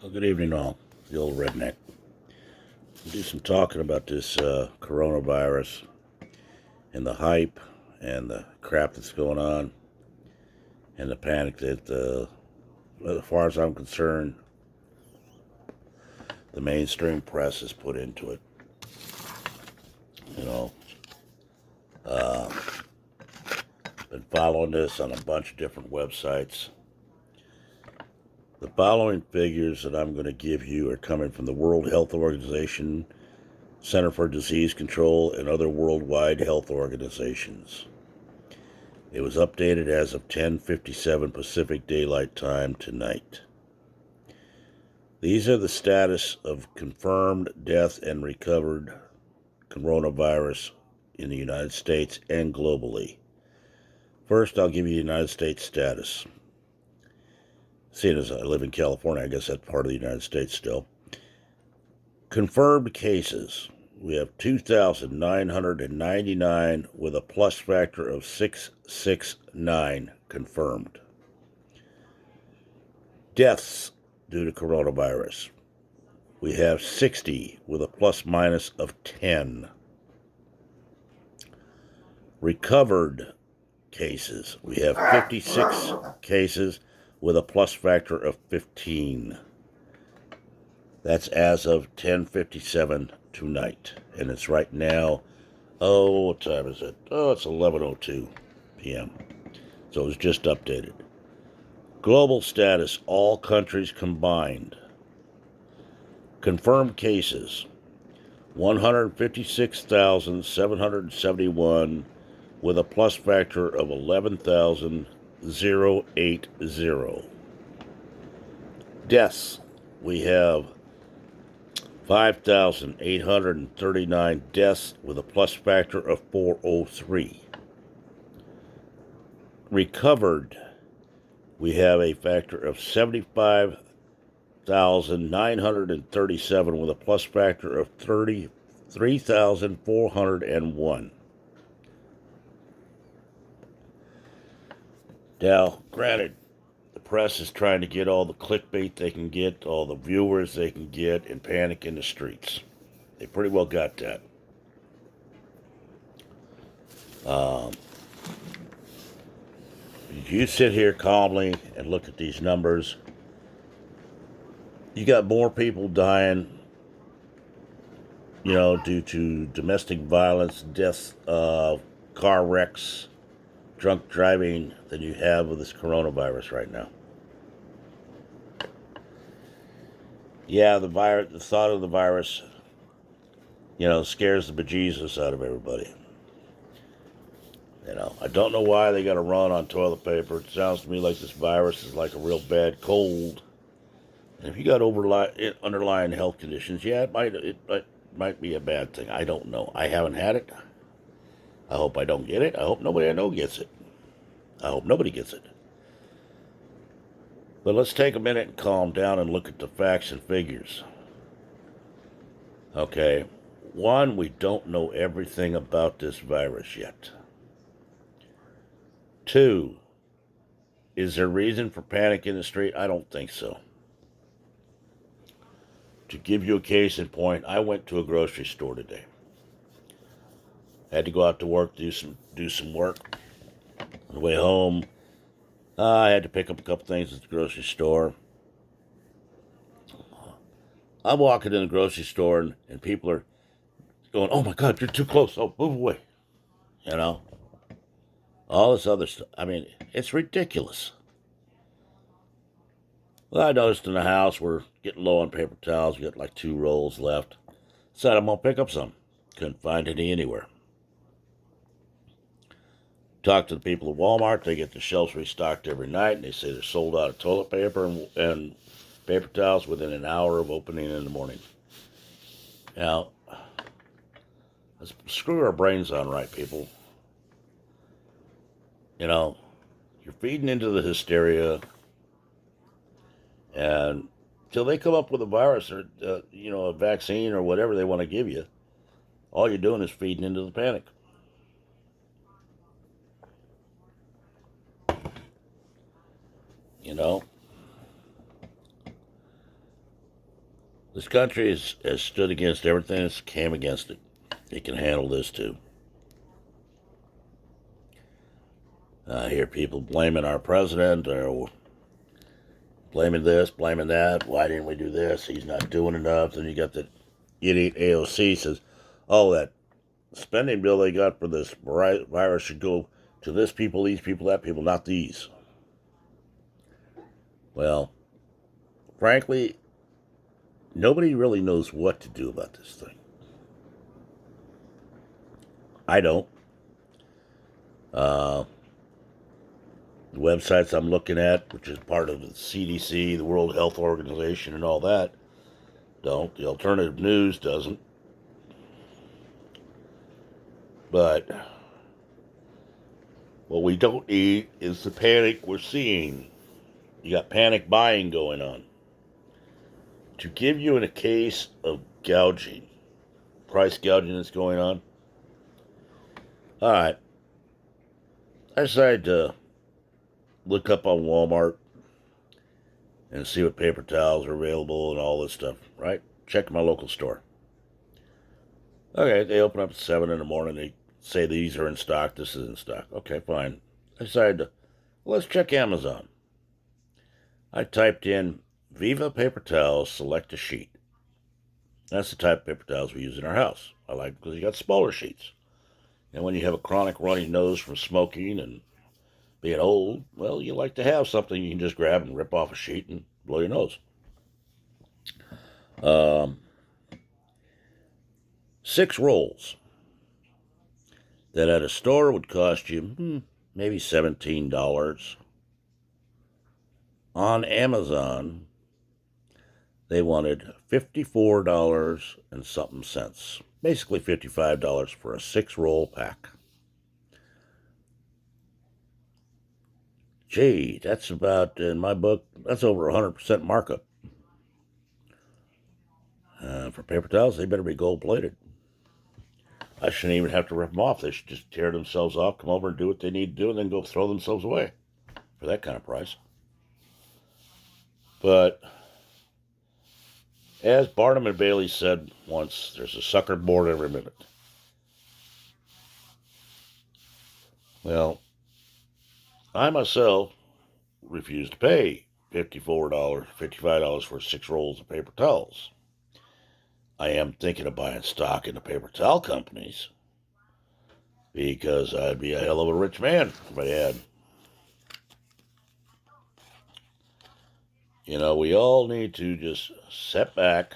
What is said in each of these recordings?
Well, good evening, all. The old redneck. We'll do some talking about this coronavirus and the hype and the crap that's going on and the panic that, as far as I'm concerned, the mainstream press has put into it. You know, uh, been following this on a bunch of different websites. The following figures that I'm going to give you are coming from the World Health Organization, Center for Disease Control, and other worldwide health organizations. It was updated as of 10:57 Pacific Daylight Time tonight. These are the status of confirmed death and recovered coronavirus in the United States and globally. First, I'll give you the United States status. Seeing as I live in California, I guess that's part of the United States still. Confirmed cases. We have 2,999 with a plus factor of 669 confirmed. Deaths due to coronavirus. We have 60 with a plus minus of 10. Recovered cases. We have 56 cases with a plus factor of 15. That's as of 10:57 tonight. And it's right now, what time is it? It's 11:02 p.m. So it was just updated. Global status, all countries combined. Confirmed cases, 156,771 with a plus factor of 11,080. Deaths, we have 5,839 deaths with a plus factor of 403. Recovered, we have a factor of 75,937 with a plus factor of 33,401. Now, granted, the press is trying to get all the clickbait they can get, all the viewers they can get, and panic in the streets. They pretty well got that. You sit here calmly and look at these numbers. You got more people dying, due to domestic violence, deaths, car wrecks, drunk driving than you have with this coronavirus right now. Yeah, the thought of the virus, scares the bejesus out of everybody. I don't know why they got to run on toilet paper. It sounds to me like this virus is like a real bad cold. And if you got underlying health conditions, yeah, it might be a bad thing. I don't know. I haven't had it. I hope I don't get it. I hope nobody I know gets it. I hope nobody gets it. But let's take a minute and calm down and look at the facts and figures. Okay. One, we don't know everything about this virus yet. Two, is there reason for panic in the street? I don't think so. To give you a case in point, I went to a grocery store today. Had to go out to work, do some work. On the way home, I had to pick up a couple things at the grocery store. I'm walking in the grocery store and people are going, "Oh my God, you're too close. Oh, move away." All this other stuff. I mean, it's ridiculous. Well, I noticed in the house we're getting low on paper towels. We got like 2 rolls left. Said I'm going to pick up some. Couldn't find any anywhere. Talked to the people at Walmart. They get the shelves restocked every night, and they say they're sold out of toilet paper and paper towels within an hour of opening in the morning. Now, let's screw our brains on right, people. You're feeding into the hysteria, and till they come up with a virus or a vaccine or whatever they want to give you, all you're doing is feeding into the panic. This country has stood against everything that's came against it. It can handle this too. I hear people blaming our president or blaming this, blaming that. Why didn't we do this? He's not doing enough. Then you got the idiot AOC says, oh, that spending bill they got for this virus should go to this people, these people, that people, not these. Well, frankly, nobody really knows what to do about this thing. I don't. Uh, the websites I'm looking at, which is part of the CDC, the World Health Organization, and all that, don't. The alternative news doesn't. But what we don't need is the panic we're seeing. You got panic buying going on. To give you in a case of gouging, price gouging that's going on. All right, I decided to look up on Walmart and see what paper towels are available and all this stuff, right? Check my local store. Okay, they open up at 7 in the morning. They say these are in stock, this is in stock. Okay, fine. I decided to, let's check Amazon. I typed in Viva paper towels, select a sheet. That's the type of paper towels we use in our house. I like it because you got smaller sheets. And when you have a chronic runny nose from smoking and being old, well, you like to have something you can just grab and rip off a sheet and blow your nose. 6 rolls that at a store would cost you maybe $17. On Amazon, they wanted $54 and something cents. Basically $55 for a 6-roll pack. Gee, that's about, in my book, that's over 100% markup. For paper towels, they better be gold-plated. I shouldn't even have to rip them off. They should just tear themselves off, come over and do what they need to do, and then go throw themselves away for that kind of price. But as Barnum and Bailey said once, there's a sucker born every minute. Well, I myself refuse to pay $54, $55 for 6 rolls of paper towels. I am thinking of buying stock in the paper towel companies because I'd be a hell of a rich man if I had. You know, we all need to just sit back.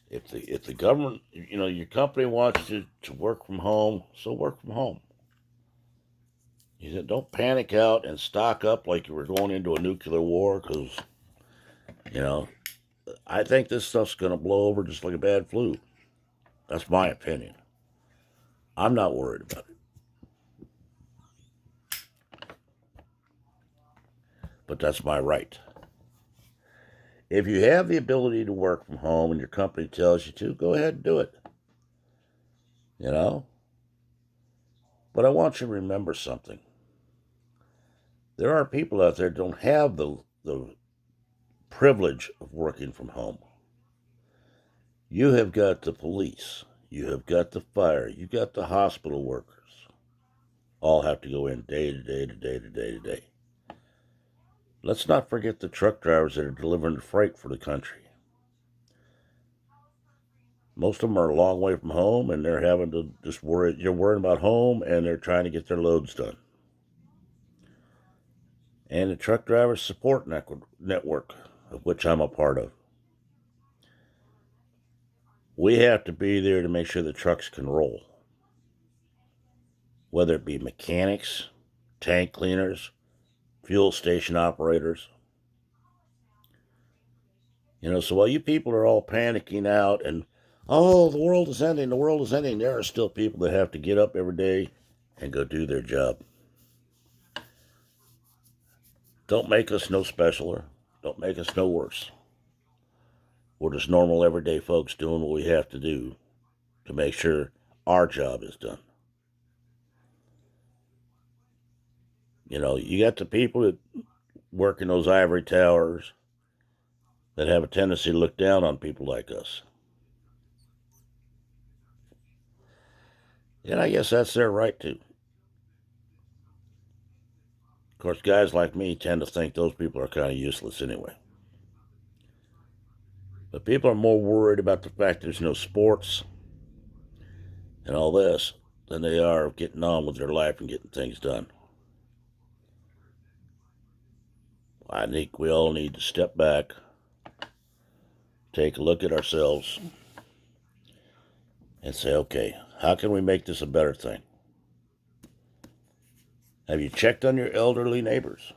If the government, you know, your company wants you to work from home, so work from home. You said, don't panic out and stock up like you were going into a nuclear war because, you know, I think this stuff's going to blow over just like a bad flu. That's my opinion. I'm not worried about it. But that's my right. If you have the ability to work from home and your company tells you to, go ahead and do it. You know? But I want you to remember something. There are people out there that don't have the privilege of working from home. You have got the police. You have got the fire. You got the hospital workers. All have to go in day to day to day to day to day. Let's not forget the truck drivers that are delivering the freight for the country. Most of them are a long way from home, and they're having to just worry. You're worrying about home, and they're trying to get their loads done. And the truck drivers support network, of which I'm a part of. We have to be there to make sure the trucks can roll. Whether it be mechanics, tank cleaners, fuel station operators. You know, so while you people are all panicking out and, oh, the world is ending, there are still people that have to get up every day and go do their job. Don't make us no specialer. Don't make us no worse. We're just normal, everyday folks doing what we have to do to make sure our job is done. You know, you got the people that work in those ivory towers that have a tendency to look down on people like us. And I guess that's their right to. Of course, guys like me tend to think those people are kind of useless anyway. But people are more worried about the fact there's no sports and all this than they are getting on with their life and getting things done. I think we all need to step back, take a look at ourselves, and say, okay, how can we make this a better thing? Have you checked on your elderly neighbors?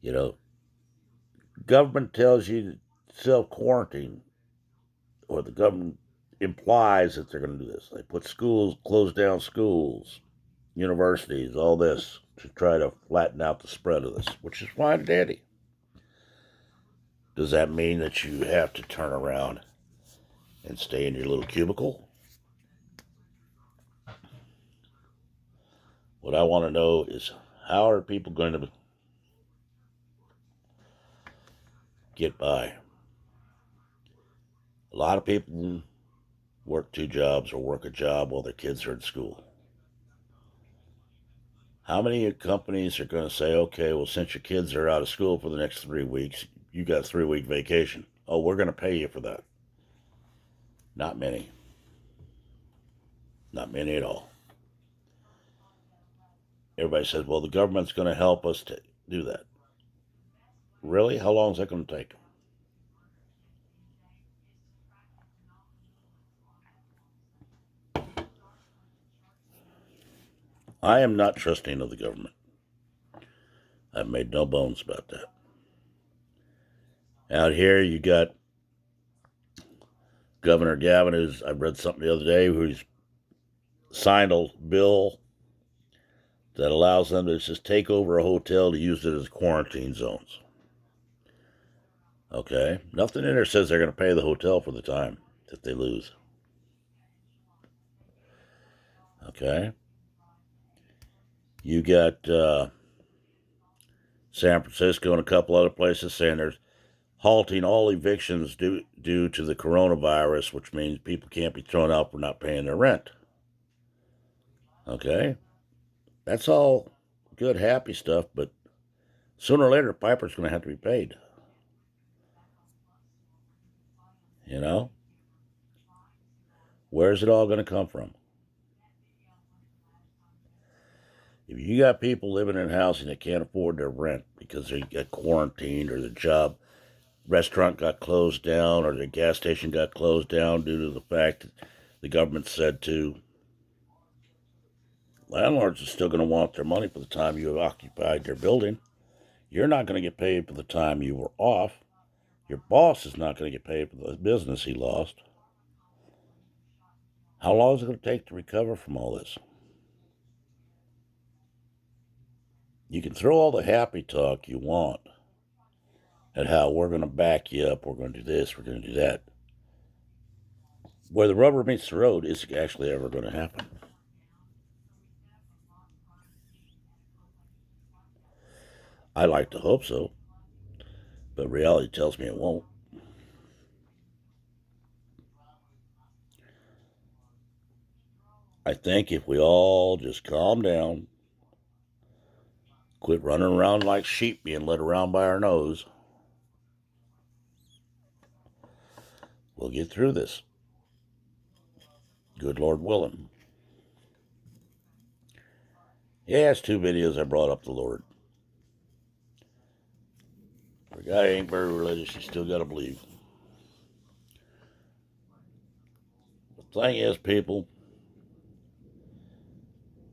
You know, government tells you to self-quarantine, or the government implies that they're going to do this. They put schools, close down schools, universities, all this to try to flatten out the spread of this, which is fine and dandy. Does that mean that you have to turn around and stay in your little cubicle? What I want to know is, how are people going to get by? A lot of people work two jobs or work a job while their kids are in school. How many companies are going to say, okay, well, since your kids are out of school for the next 3 weeks, you got a 3 week vacation? Oh, we're going to pay you for that. Not many. Not many at all. Everybody says, well, the government's going to help us to do that. Really? How long is that going to take? I am not trusting of the government. I've made no bones about that. Out here, you got Governor Gavin, who's, I read something the other day, who's signed a bill that allows them to just take over a hotel to use it as quarantine zones. Okay? Nothing in there says they're going to pay the hotel for the time that they lose. Okay? You got San Francisco and a couple other places saying they're halting all evictions due to the coronavirus, which means people can't be thrown out for not paying their rent. Okay? That's all good, happy stuff, but sooner or later, the piper's going to have to be paid. You know? Where's it all going to come from? If you got people living in housing that can't afford their rent because they got quarantined, or the job restaurant got closed down, or the gas station got closed down due to the fact that the government said to, landlords are still going to want their money for the time you have occupied their building. You're not going to get paid for the time you were off. Your boss is not going to get paid for the business he lost. How long is it going to take to recover from all this? You can throw all the happy talk you want at how we're going to back you up, we're going to do this, we're going to do that. Where the rubber meets the road is actually ever going to happen. I like to hope so, but reality tells me it won't. I think if we all just calm down, quit running around like sheep being led around by our nose, we'll get through this. Good Lord willing. Yeah, it's 2 videos I brought up the Lord. If a guy ain't very religious, you still got to believe. The thing is, people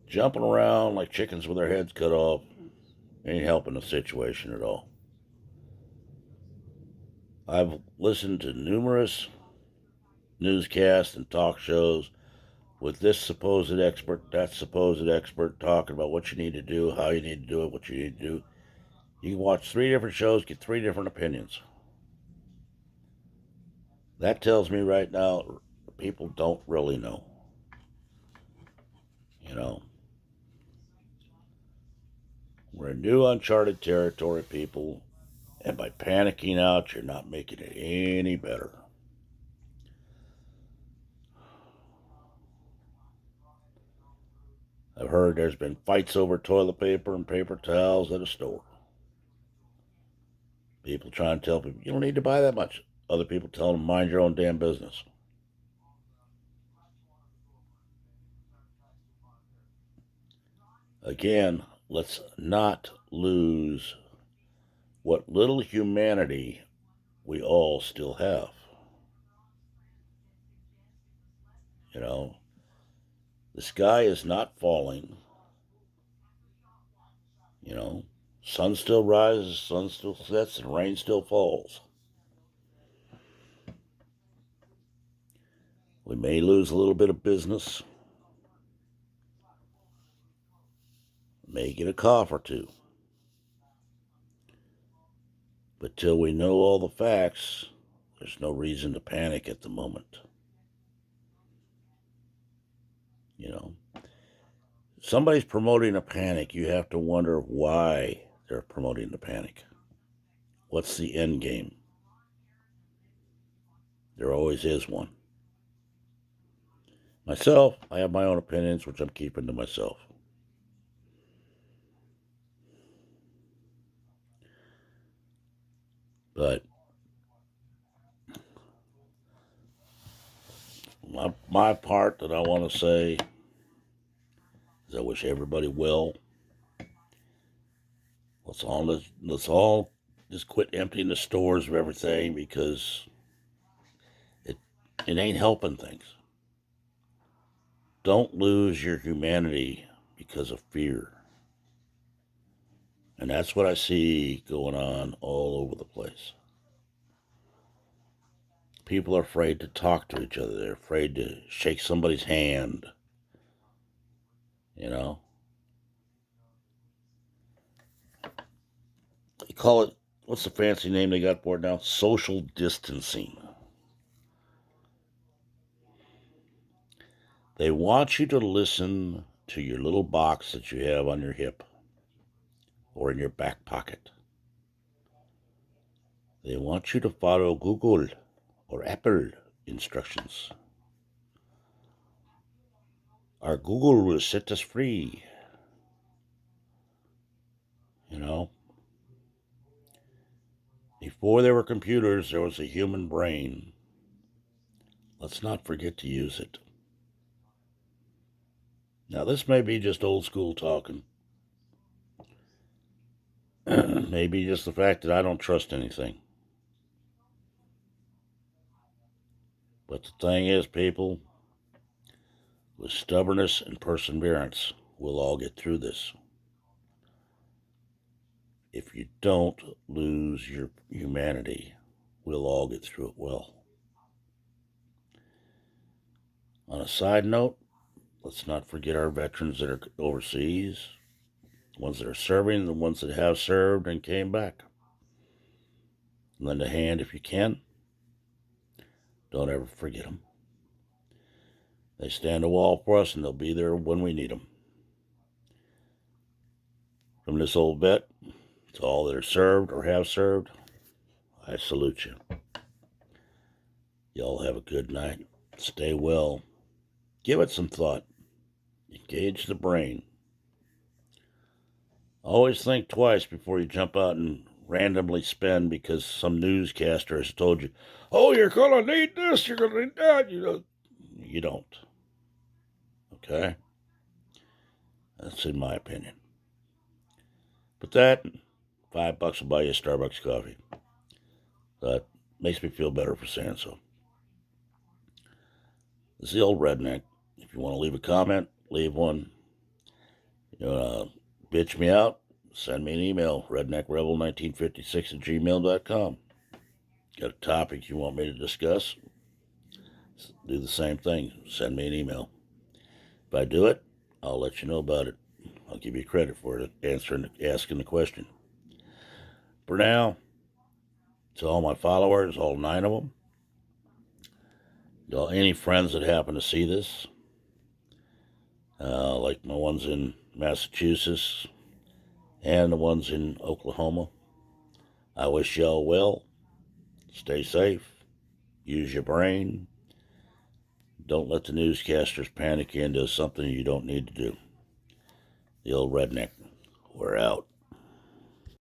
jumping around like chickens with their heads cut off ain't helping the situation at all. I've listened to numerous newscasts and talk shows with this supposed expert, that supposed expert, talking about what you need to do, how you need to do it, what you need to do. You can watch 3 different shows, get 3 different opinions. That tells me right now people don't really know. You know, We're in new uncharted territory, people, and by panicking out, you're not making it any better. I've heard there's been fights over toilet paper and paper towels at a store. People trying to tell people, you don't need to buy that much. Other people telling them, mind your own damn business. Again, let's not lose what little humanity we all still have. You know, the sky is not falling. You know, sun still rises, sun still sets, and rain still falls. We may lose a little bit of business, may get a cough or two. But till we know all the facts, there's no reason to panic at the moment. You know, somebody's promoting a panic, you have to wonder why they're promoting the panic. What's the end game? There always is one. Myself, I have my own opinions, which I'm keeping to myself. But my part that I want to say is I wish everybody well. Let's all just quit emptying the stores of everything because it ain't helping things. Don't lose your humanity because of fear. And that's what I see going on all over the place. People are afraid to talk to each other. They're afraid to shake somebody's hand. You know, they call it, what's the fancy name they got for it now? Social distancing. They want you to listen to your little box that you have on your hip or in your back pocket. They want you to follow Google or Apple instructions. Our Google will set us free. You know, before there were computers, there was a human brain. Let's not forget to use it. Now, this may be just old school talking. Maybe just the fact that I don't trust anything. But the thing is, people, with stubbornness and perseverance, we'll all get through this. If you don't lose your humanity, we'll all get through it well. On a side note, let's not forget our veterans that are overseas, the ones that are serving, the ones that have served and came back. Lend a hand if you can. Don't ever forget them. They stand a wall for us, and they'll be there when we need them. From this old vet to all that are served or have served, I salute you. Y'all have a good night. Stay well. Give it some thought. Engage the brain. Always think twice before you jump out and randomly spend because some newscaster has told you, oh, you're going to need this, you're going to need that. You don't. Okay? That's in my opinion. But that, $5 will buy you a Starbucks coffee. That makes me feel better for saying so. This is the old redneck. If you want to leave a comment, leave one. You want to bitch me out? Send me an email, redneckrebel1956@gmail.com. Got a topic you want me to discuss? Do the same thing. Send me an email. If I do it, I'll let you know about it. I'll give you credit for it, asking the question. For now, to all my followers, all 9 of them, any friends that happen to see this, like my ones in Massachusetts and the ones in Oklahoma. I wish y'all well. Stay safe. Use your brain. Don't let the newscasters panic you into something you don't need to do. The old redneck. We're out.